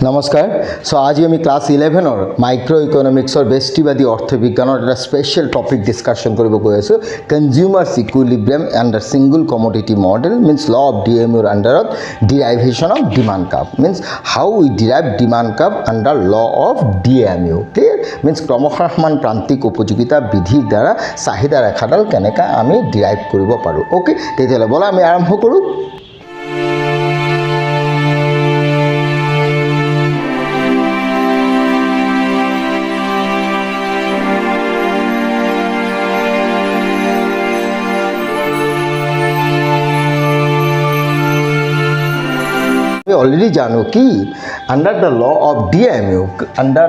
নমস্কাৰ সো আজি আমি ক্লাস 11 মাইক্ৰোইকনমিক্সৰ বেষ্টিবাদী অৰ্থবিজ্ঞানৰ এটা স্পেশাল টপিক ডিসকাশন কৰিব গৈ আছো consumers ইকুইলিব্ৰিয়াম under single commodity model means law of DMU under derivation of demand curve means how we derive demand curve under law of DMU clear means ক্ৰমহ্ৰাসমান প্ৰান্তিক উপযোগিতা বিধিৰ দ্বাৰা চাহিদা ৰেখাডাল কেনেকা আমি ডিৰাইভ কৰিব পাৰো ওকে তেতিয়ালে বলা আমি আৰম্ভ কৰো We already jano ki under the law of DMU under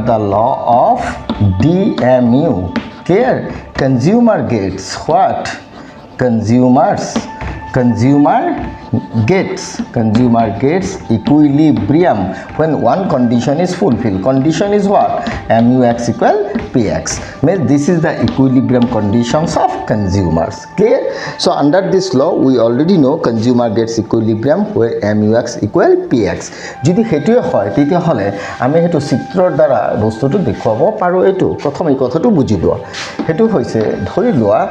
the law of DMU clear consumer gets what consumer gets equilibrium when one condition is fulfilled. Condition is what? MUX equal PX means this is the equilibrium conditions of consumers clear so under this law we already know consumer gets equilibrium where MUX equal PX যদি হেতুয়ে হয় তেতিয়া হলে আমি হেতু চিত্ৰৰ দ্বাৰা বস্তুটো দেখুৱাব পাৰো এটো প্ৰথম এই কথাটো বুজি লোৱা হেতু হৈছে ধৰি লোৱা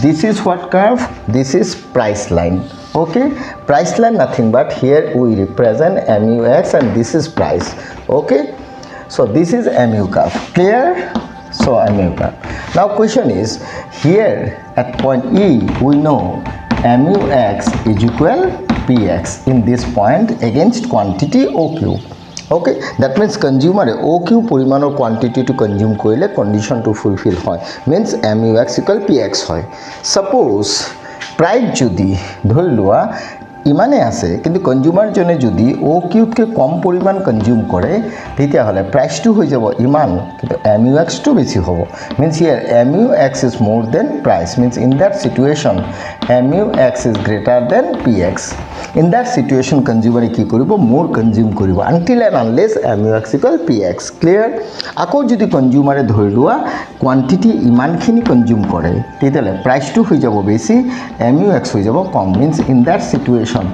this is what curve this is price line okay price line nothing but here we represent MUX and this is price okay so this is MU curve clear so MU curve now question is here at point E we know MUX is equal PX in this point against quantity OQ okay that means consumer OQ পৰিমাণৰ quantity to consume কৰিলে condition to fulfill হয় means MUX equal PX হয় suppose price যদি ধৰি লোৱা ইমানে আছে কিন্তু কনজিউমার জনে যদি OQ কে কম পরিমাণ কনজিউম করে তেতিয়া হলে প্রাইসটো হৈ যাব ইমান কিন্তু MUX টো বেছি হ'ব means here MUX is more than price means in that situation MUX is greater than PX in that situation consumer কি কৰিব more consume কৰিব until and unless MUX equal PX clear আকৌ যদি কনজিউমাৰে ধৰি লোৱা কোয়ান্টিটি ইমানখিনি কনজিউম কৰে তেতিয়ালে প্রাইসটো হৈ যাব বেছি MUX হৈ যাব কম means in that situation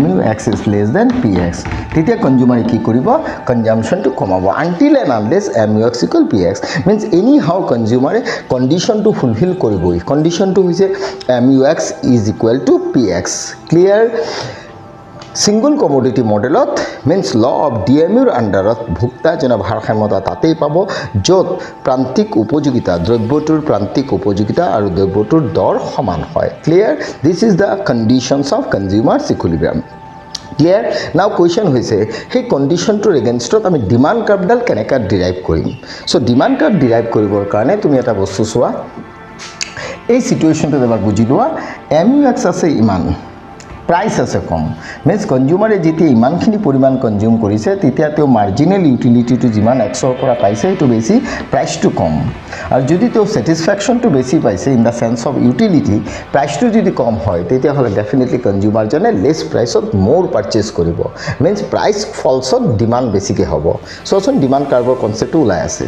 MUX is less than PX তেতিয়া কনজিউমার কি কৰিব কনজাম্পশন টু কমাব until and unless MUX equal PX means anyhow consumer condition to fulfill কৰিবই condition to হৈছে MUX is equal to PX clear single commodity modelot means law of DMU আন্ডাৰত ভুক্তা জনা ভাৰসাম্যতা তাতেই পাব যত প্ৰান্তিক উপযোগিতা দ্ৰব্যটোৰ প্ৰান্তিক উপযোগিতা আৰু দ্ৰব্যটোৰ দৰ সমান হয় clear this is the conditions of consumers equilibrium clear now question হৈছে সেই কন্ডিশনটোৰ এগেইনষ্টত আমি ডিমান্ড কাৰ্ভডাল কেনেকা ডিৰাইভ কৰিম সো ডিমান্ড কাৰ্ভ ডিৰাইভ কৰিবৰ কাৰণে তুমি এটা বস্তু চোৱা এই সিচুৱেচনটো এবাৰ বুজি লোৱা MUX আছে ইমান price আছে কম means কনজিউমাৰে যেতিয়া ইমানখিনি পৰিমাণ কনজিউম কৰিছে তেতিয়া তেওঁ মাৰ্জিনাল ইউটিলিটিটো যিমান x ৰ পৰা পাইছে এটো বেছি প্ৰাইসটো কম আৰু যদি তেওঁ স্যাটিসফ্যাকশনটো বেছি পাইছে in the sense of utility প্ৰাইসটো যদি কম হয় তেতিয়া হলে ডেফিনেটলি কনজিউমাৰ জনে লেস প্ৰাইসত মোৰ পাৰচেজ কৰিব means প্ৰাইস ফলছত ডিমান্ড বেছিকে হ'ব সোচন ডিমান্ড কাৰ্ভৰ কনসেপ্ট ওলাই আছে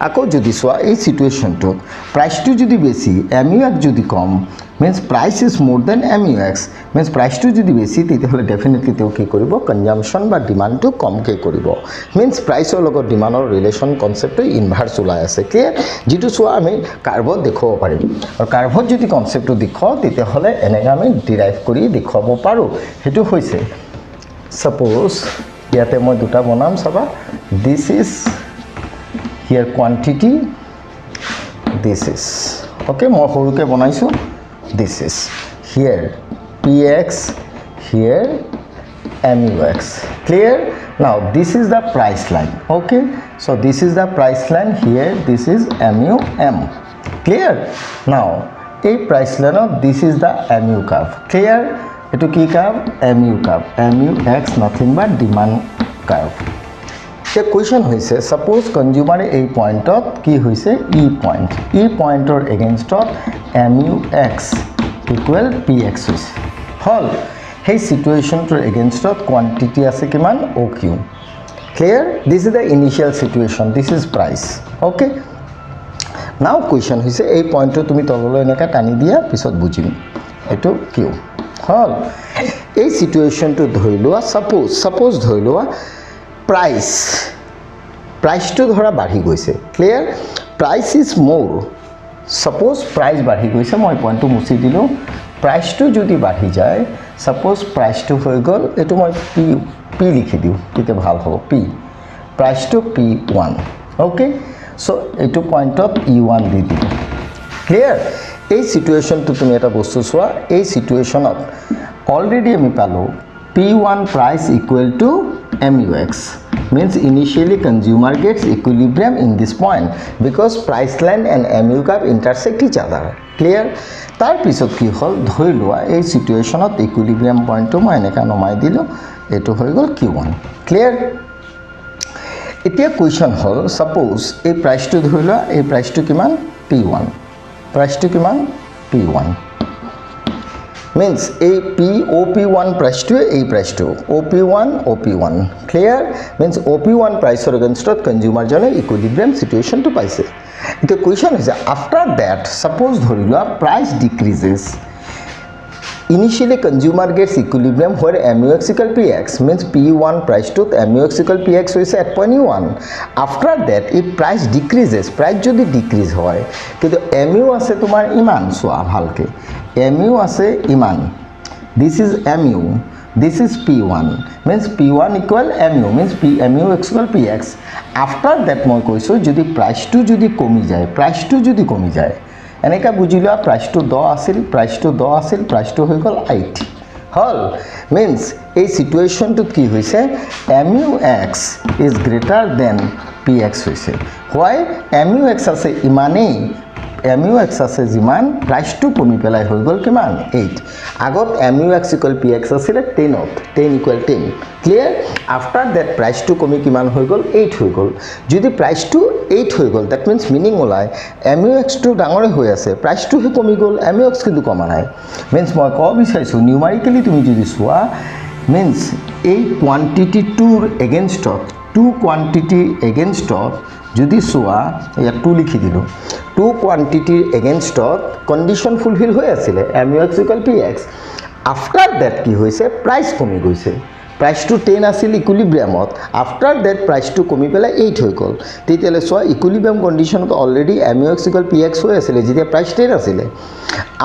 আকৌ যদি সোৱা এই সিচুৱেচনটো প্ৰাইসটো যদি বেছি MUX যদি কম means price is more than MUX means price to যদি বেছি তেতিয়াহলে ডেফিনেটলি তেও কি কৰিব কনজাম্পশন বা ডিমান্ড টু কমকে কৰিব means price ৰ লগত ডিমান্ডৰ ৰিলেশন কনসেপ্টটো ইনভাৰ্স ওলাই আছে ক্লিয়াৰ যেটো সোৱা আমি কাৰ্ভত দেখুৱাব পাৰিম আৰু কাৰ্ভত যদি কনসেপ্টটো দেখুৱাও তেতিয়াহলে এনেকা আমি ডিৰাইভ কৰি দেখুৱাব পাৰো হেতু হৈছে suppose ইয়াতে মই দুটা বনাম চাবা this is here quantity this is okay মই সৰুকে বনাইছো this is here PX here MUX clear now this is the price line okay so this is the price line here this is MUM clear now a price line this is the MU curve clear eto ki curve MU curve MUX nothing but demand curve the question hoise suppose consumer ei pointot ki hoise e pointor against MUX equal PX hoise hol hey situation to against quantity ase kiman OQ clear this is the initial situation this is price okay now question hoise ei point to tumi tololo eneka tani dia pisot bujim eto Q হল এই সিচুৱেশ্যনটো ধৰি লোৱা suppose ধৰি লোৱা প্ৰাইচটো ধৰা বাঢ়ি গৈছে clear price is মোৰ সাপোজ প্ৰাইচ বাঢ়ি গৈছে মই পইণ্টটো মুছি দিলোঁ প্ৰাইচটো যদি বাঢ়ি যায় সাপোজ প্ৰাইচটো হৈ গ'ল এইটো মই পি লিখি দিওঁ তেতিয়া ভাল হ'ব পি প্ৰাইচটো P1 ওকে সো এইটো পইণ্টত E1 দি দিওঁ ক্লিয়াৰ এই সিচুৱেশ্যনটো তুমি এটা বস্তু চোৱা এই সিচুৱেশ্যনত অলৰেডি আমি পালোঁ P1 price equal to MUX means initially consumer gets equilibrium in this point because price line and MU curve intersect each other clear তাৰ পিছত কি হ'ল ধৰি লোৱা এই সিচুৱেশ্যনত ইকুইলিব্ৰিয়াম পইণ্টটো মই এনেকা নমাই দিলোঁ এইটো হৈ গ'ল Q1 ক্লিয়াৰ এতিয়া কুৱেশ্যন হ'ল সাপোজ এই প্ৰাইচটো ধৰি লোৱা এই প্ৰাইচটো কিমান P1 প্ৰাইচটো কিমান P1 means a OP1 price to OP1 clear means OP1 price against consumer jone equilibrium situation to paise the question is after that suppose dhorila price decreases initially consumer gets equilibrium where MUX equal PX means P1 price to MUX equal PX hoise at point E1 after that if price decreases price jodi decrease hoy kintu MU ase tomar iman soa bhalke MU ase iman this is MU this is P1 means P1 equal MU means MUX equal PX after that moi koiso jodi price to jodi komi jay এনেকা বুজিলা প্ৰাইচটো 10 আছিল প্ৰাইচটো হৈ গ'ল 8 হল means এই সিচুৱেশ্যনটো কি হৈছে MUX is greater than PX হৈছে why MUX আছে ইমানেই MUX আছে যিমান প্ৰাইচটো কমি পেলাই হৈ গ'ল কিমান 8 আগত MUX equal PX আছিল 10 equal 10 clear after that প্ৰাইচটো কমি কিমান হৈ গ'ল 8 হৈ গ'ল যদি প্ৰাইচটো 8 হৈ গ'ল that means meaning ওলাই MUX টো ডাঙৰ হৈ আছে প্ৰাইচটো হে কমি গ'ল MUX কিন্তু কমা নাই means মই কব বিচাৰিছো নিউমাৰিকেলি তুমি যদি চোৱা means এই কোৱান্টিটিটোৰ এগেইনষ্টত টু কোৱান্টিটি এগেইনষ্টত যদি চোৱা ইয়া টু লিখি দিলো টু কোৱান্টিটিৰ এগেইনষ্টত কন্ডিশন ফুলফিল হৈ আছিল MUX equal PX after that কি হৈছে প্ৰাইচ কমি গৈছে price to 10 আছিল ইকুইলিব্ৰিয়ামত after that price to কমি পেলাই 8 হৈ গ'ল তেতিয়ালে সোয়া ইকুইলিব্ৰিয়াম কন্ডিশনত অলৰেডি MUX equal PX হৈ আছিল যেতিয়া price 10 আছিল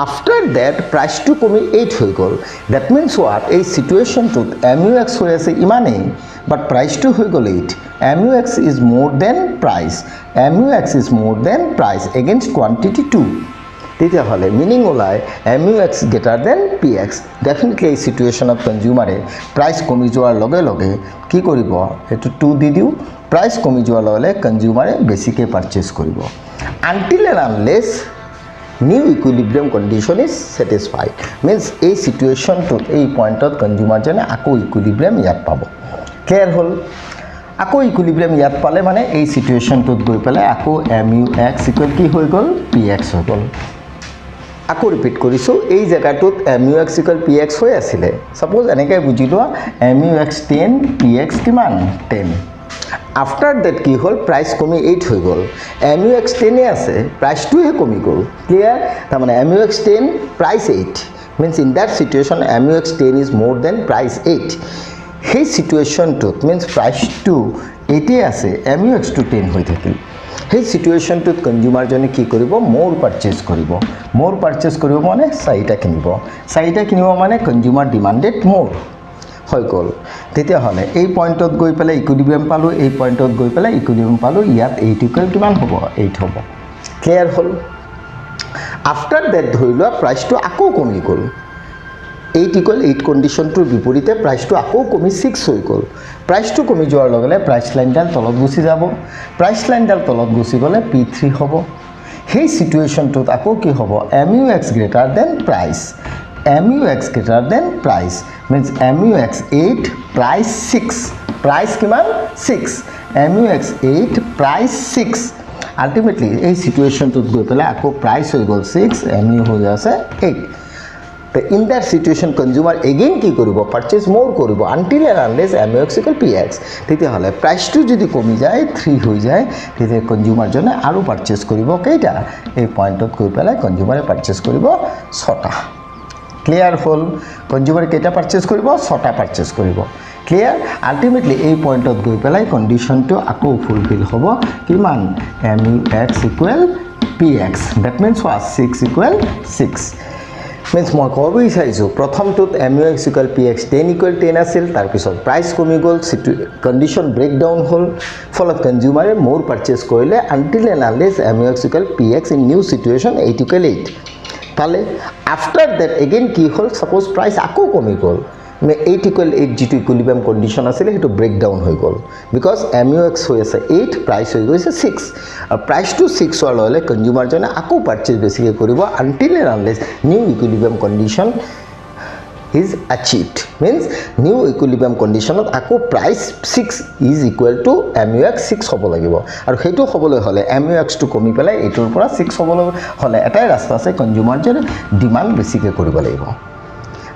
after that price to কমি 8 হৈ গ'ল that means what এই সিচুৱেশ্যনটোত MUX হৈ আছে ইমানেই but price to হৈ গ'ল 8 MUX is more than price against quantity 2 তেতিয়া হলে মিনিং ওলাই MUX greater than PX definitely এই সিচুৱেশ্যনত কনজিউমাৰে প্ৰাইস কমি যোৱাৰ লগে লগে কি কৰিব এটো 2 দি দিও প্ৰাইস কমি যোৱাৰ লগে কনজিউমাৰে বেছিকে পাৰচেজ কৰিব until and unless new equilibrium condition is satisfied means এই সিচুৱেশ্যনটোত এই পইণ্টত কনজিউমাৰ জনে আকৌ ইকুইলিব্ৰিয়াম ইয়াত পাব ক্লিয়াৰ হল আকৌ ইকুইলিব্ৰিয়াম ইয়াত পালে মানে এই সিচুৱেশ্যনটোত গৈ পেলাই আকৌ MUX ইকুৱেল কি হৈ গ'ল PX হৈ গ'ল আকৌ ৰিপিট কৰিছো এই জায়গাটোত MUX equal PX হৈ আছিল suppose এনেকৈ বুজিলোৱা MUX 10 PX কিমান 10 after that কি হল প্ৰাইস কমি 8 হৈ গ'ল MUX 10 এ আছে প্ৰাইসটো হে কমি গ'ল ক্লিয়াৰ তাৰ মানে MUX 10 price 8 means in that situation MUX 10 is more than price 8 সেই সিচুৱেশ্যনটোত means প্ৰাইসটো 8 আছে MUX to 10 হৈ থাকিল সেই সিচুৱেশ্যনটোত কনজিউমাৰ জনে কি কৰিব মোৰ পাৰচেজ কৰিব মানে চাইটা কিনিব মানে কনজিউমাৰ ডিমান্ডেড মোৰ হৈ গ'ল তেতিয়া হলে এই পইণ্টত গৈ পেলাই ইকুইলিব্ৰিয়াম পালো এই পইণ্টত গৈ পেলাই ইকুইলিব্ৰিয়াম পালো ইয়াত 8 ইকুৱেল কিমান হ'ব 8 হ'ব ক্লিয়াৰ হল আফটাৰ দ্যাট ধৰিলোৱা প্ৰাইসটো আকৌ কমি গ'ল 8 equal 8 কন্ডিশনটোৰ বিপৰীতে প্ৰাইসটো আকৌ কমি 6 হৈ গ'ল প্ৰাইসটো কমি যোৱাৰ লগে লগে প্ৰাইস লাইনডাল তলত গুচি যাব প্ৰাইস লাইনডাল তলত গুচি গ'লে P3 হ'ব সেই সিচুৱেশ্যনটোত আকৌ কি হ'ব MUX greater than price means MUX 8 price 6 price কিমান 6 MUX 8 price 6 ultimately এই সিচুৱেশ্যনটোত গৈ পেলাই আকৌ প্ৰাইস হৈ গ'ল 6 MU হৈ আছে 8 in that situation consumer again কি কৰিব purchase more কৰিব until and unless MUX equal PX তেতিয়া হলে প্ৰাইসটো যদি কমি যায় 3 হৈ যায় তেতিয়া কনজিউমাৰ জনে আৰু পাৰচেজ কৰিব কেইটা এই পইণ্টত গৈ পেলাই কনজিউমাৰে পাৰচেজ কৰিব 6টা ক্লিয়াৰ হ'ল কনজিউমাৰে কেইটা পাৰচেজ কৰিব 6টা পাৰচেজ কৰিব ক্লিয়াৰ আল্টিমেটলি এই পইণ্টত গৈ পেলাই কণ্ডিশ্যনটো আকৌ ফুলফিল হ'ব কিমান MUX equal PX that means what 6 equal 6 means মই ক'ব বিচাৰিছোঁ প্ৰথমটোত MUX ইকুৱেল PX 10 ইকুৱেল 10 আছিল তাৰপিছত প্ৰাইচ কমি গ'ল কণ্ডিশ্যন ব্ৰেকডাউন হ'ল ফলত কনজিউমাৰে মোৰ পাৰচেজ কৰিলে until and unless MUX equal PX in new situation 8 equal 8 পালে আফটাৰ ডেট এগেইন কি হ'ল ছাপ'জ প্ৰাইচ আকৌ কমি গ'ল 8 ইকুৱেল 8 যিটো ইকুইলিব্ৰিয়াম কণ্ডিশ্যন আছিলে সেইটো ব্ৰেকডাউন হৈ গ'ল বিকজ MUX হৈ আছে 8 প্ৰাইচ হৈ গৈছে 6 আৰু প্ৰাইচটো 6 হোৱাৰ লগে লগে কনজিউমাৰজনে আকৌ পাৰচেজ বেছিকৈ কৰিব until and unless new ইকুইলিব্ৰিয়াম condition is achieved means new equilibrium condition আকৌ price 6 is equal to MUX 6 হ'ব লাগিব আৰু হেতু হ'বলৈ হলে MUX টো কমি পেলাই এটোৰ পৰা 6 হ'বলৈ হলে এটাই ৰাস্তা আছে কনজিউমাৰজনে ডিমান্ড বেছিকৈ কৰিব লাগিব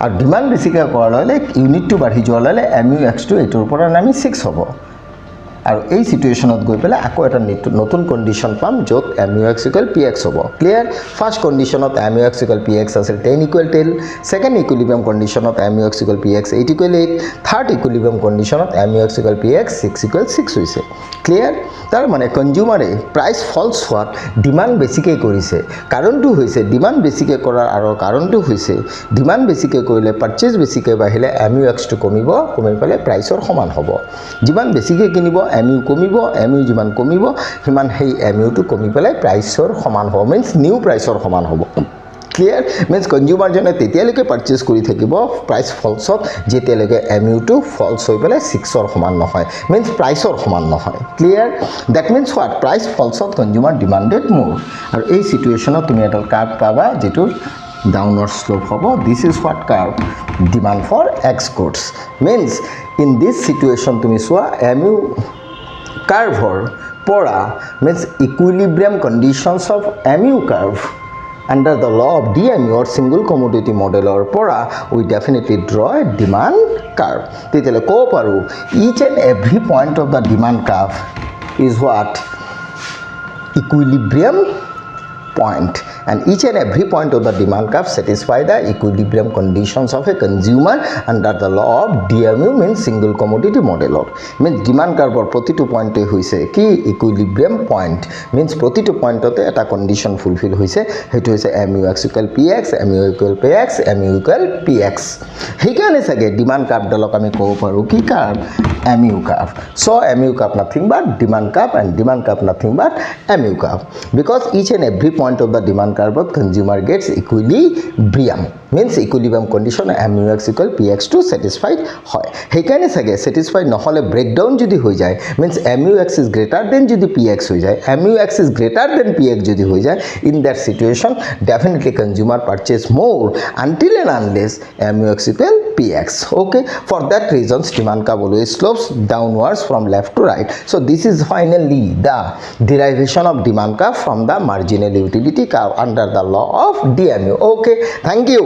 আৰু ডিমান্ড বেছিকৈ কৰাৰ লগে ইউনিটটো বাঢ়ি যোৱাৰ লগে MUX টো এটোৰ পৰা নামি 6 হ'ব আৰু এই সিচুৱেশ্যনত গৈ পেলাই আকৌ এটা নতুন কণ্ডিশ্যন পাম য'ত MUX ইকুৱেল PX হ'ব ক্লিয়াৰ ফাৰ্ষ্ট কণ্ডিশ্যনত MUX ইকুৱেল PX আছিল 10 ইকুৱেল 10 সেকেন্ড ইকুইলিব্ৰিয়াম কণ্ডিশ্যনত MUX equal PX 8 equal 8 third equilibrium কণ্ডিশ্যনত MUX ইকুৱেল PX 6 ইকুৱেল 6 হৈছে ক্লিয়াৰ তাৰ মানে কনজিউমাৰে প্ৰাইচ ফলছ হোৱাত ডিমান্ড বেছিকৈ কৰিছে কাৰণটো হৈছে ডিমান্ড বেছিকৈ কৰাৰ আৰু কাৰণটো হৈছে ডিমান্ড বেছিকৈ কৰিলে পাৰচেজ বেছিকৈ বাঢ়িলে MUX টো কমি পেলাই প্ৰাইচৰ সমান হ'ব যিমান বেছিকৈ কিনিব MU কমিব MU যিমান কমিব সিমান সেই MU টো কমি পেলাই প্ৰাইচৰ সমান হ'ব মিন্স নিউ প্ৰাইচৰ সমান হ'ব ক্লিয়াৰ মিন্স কনজিউমাৰজনে তেতিয়ালৈকে পাৰচেজ কৰি থাকিব প্ৰাইচ ফলছত যেতিয়ালৈকে MU টো ফলছ হৈ পেলাই 6ৰ সমান নহয় মিন্স প্ৰাইচৰ সমান নহয় clear that means what price ফলছত কনজিউমাৰ ডিমান্ডেড মোৰ আৰু এই সিচুৱেশ্যনত তুমি এটা কাৰ্ভ পাবা যেটো downward slope hobo this is what curve demand for X goods means in this situation tumi soa MU curve or pora means equilibrium conditions of MU curve under the law of DMU or single commodity model or pora we definitely draw a demand curve tetele ko paru each and every point of the demand curve is what equilibrium point and each and every point of the demand curve satisfy the equilibrium conditions of a consumer under the law of DMU means single commodity model or means demand curve or প্রতিটো পয়েন্টে হইছে কি equilibrium point means প্রতিটো পয়েন্টতে এটা condition fulfil হইছে হেতু হইছে MUX equal PX MU equal PX MU equal PX হেকানে সাগে demand curve dalok আমি কব পাৰো কি curve MU curve so MU curve nothing but demand curve and demand curve nothing but MU curve because each and every point of the demand curve of consumer gets equilibrium means equilibrium condition MUX equal PX to satisfied hoy হেকানে সাগে satisfied নহলে breakdown যদি হৈ যায় means MUX is greater than যদি PX হৈ যায় MUX is greater than PX যদি হৈ যায় in that situation definitely consumer purchase more until and unless MUX equal PX okay for that reasons demand curve always slopes downwards from left to right so this is finally the derivation of demand curve from the marginal utility curve under the law of DMU okay thank you